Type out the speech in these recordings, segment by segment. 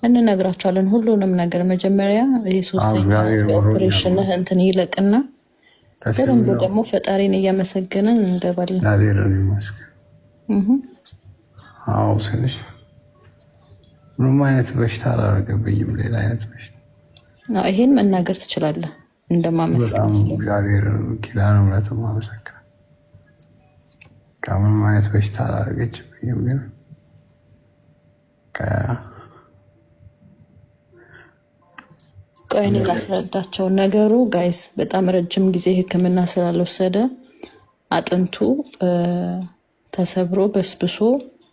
እንነግራቸዋለን ሁሉንም ነገር መጀመሪያ ይሄ ሶስተኛ ኦፕሬሽን እንትን ይለቅና በደንብ ደግሞ ፈጣሪን እያመሰገንን እንገባለን። እግዚአብሔርን ይመስገን። አዎ ስልሽ ምንም አይነት በሽታ አላደረገብኝም። ሌላ አይነት በሽታ ይሄን መናገር ትችላለህ። እንደማመስገን እግዚአብሔር ኪዳነ ምሕረት ማመሰግን ከምንም አይነት በሽታ አላደረገችብኝም። ግን ቆይኔ ላስረዳቸው ነገሩ ጋይስ በጣም ረጅም ጊዜ ሕክምና ስላልወሰደ አጥንቱ ተሰብሮ በስብሶ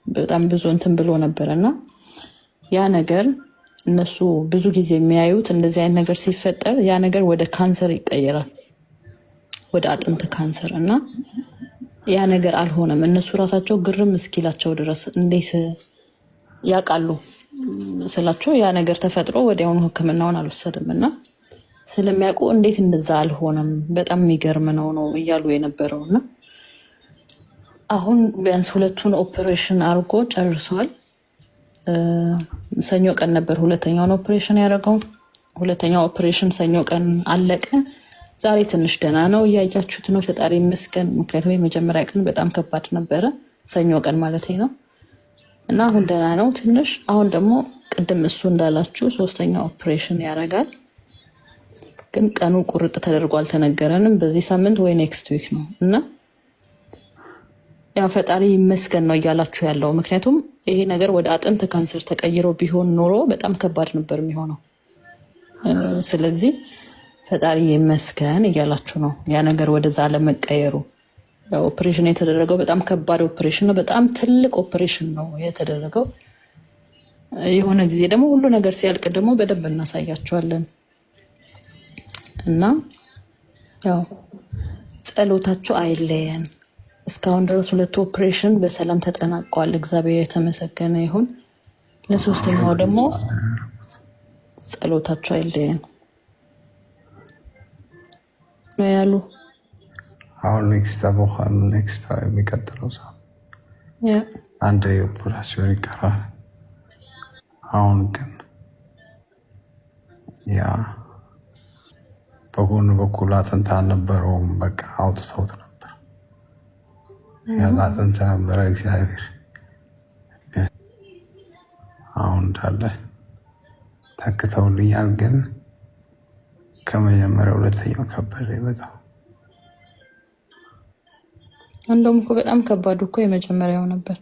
በጣም ብዙ እንትን ብሎ ነበርና ያ ነገር እነሱ ብዙ ጊዜ የሚያዩት እንደዚህ አይነት ነገር ሲፈጠር ያ ነገር ወደ ካንሰር ይቀየራል፣ ወደ አጥንት ካንሰር እና ያ ነገር አልሆነም። እነሱ ራሳቸው ግርም እስኪላቸው ድረስ እንዴት ያውቃሉ ስላቸው ያ ነገር ተፈጥሮ ወዲያውኑ ህክምናውን አልወሰድም እና ስለሚያውቁ እንዴት እንደዛ አልሆነም በጣም የሚገርም ነው እያሉ የነበረውና አሁን ቢያንስ ሁለቱን ኦፕሬሽን አድርጎ ጨርሷል። ሰኞ ቀን ነበር ሁለተኛውን ኦፕሬሽን ያደረገው። ሁለተኛው ኦፕሬሽን ሰኞ ቀን አለቀ። ዛሬ ትንሽ ደህና ነው፣ እያያችሁት ነው። ፈጣሪ ይመስገን። ምክንያቱም የመጀመሪያ ቀን በጣም ከባድ ነበረ፣ ሰኞ ቀን ማለት ነው። እና አሁን ደህና ነው ትንሽ። አሁን ደግሞ ቅድም እሱ እንዳላችሁ ሶስተኛ ኦፕሬሽን ያደርጋል። ግን ቀኑ ቁርጥ ተደርጎ አልተነገረንም። በዚህ ሳምንት ወይ ኔክስት ዊክ ነው እና ያ ፈጣሪ ይመስገን ነው እያላችሁ ያለው። ምክንያቱም ይሄ ነገር ወደ አጥንት ካንሰር ተቀይሮ ቢሆን ኖሮ በጣም ከባድ ነበር የሚሆነው። ስለዚህ ፈጣሪ ይመስገን እያላችሁ ነው ያ ነገር ወደዛ ለመቀየሩ። ኦፕሬሽን የተደረገው በጣም ከባድ ኦፕሬሽን ነው፣ በጣም ትልቅ ኦፕሬሽን ነው የተደረገው። የሆነ ጊዜ ደግሞ ሁሉ ነገር ሲያልቅ ደግሞ በደንብ እናሳያቸዋለን እና ያው ጸሎታችሁ አይለየን። እስካሁን ድረስ ሁለቱ ኦፕሬሽን በሰላም ተጠናቀዋል። እግዚአብሔር የተመሰገነ ይሁን። ለሶስተኛው ደግሞ ጸሎታችሁ አይለየን ያሉ አሁን ኔክስት የሚቀጥለው ሰው አንድ ኦፕሬሽን ይቀራል። አሁን ግን ያ በጎን በኩል አጥንት አልነበረውም፣ በቃ አውጥተውት ነበር። ያለ አጥንት ነበረ። እግዚአብሔር አሁን እንዳለ ተክተውልኛል። ግን ከመጀመሪያው ሁለተኛው ከበደ በጣም። እንደውም እኮ በጣም ከባዱ እኮ የመጀመሪያው ነበር።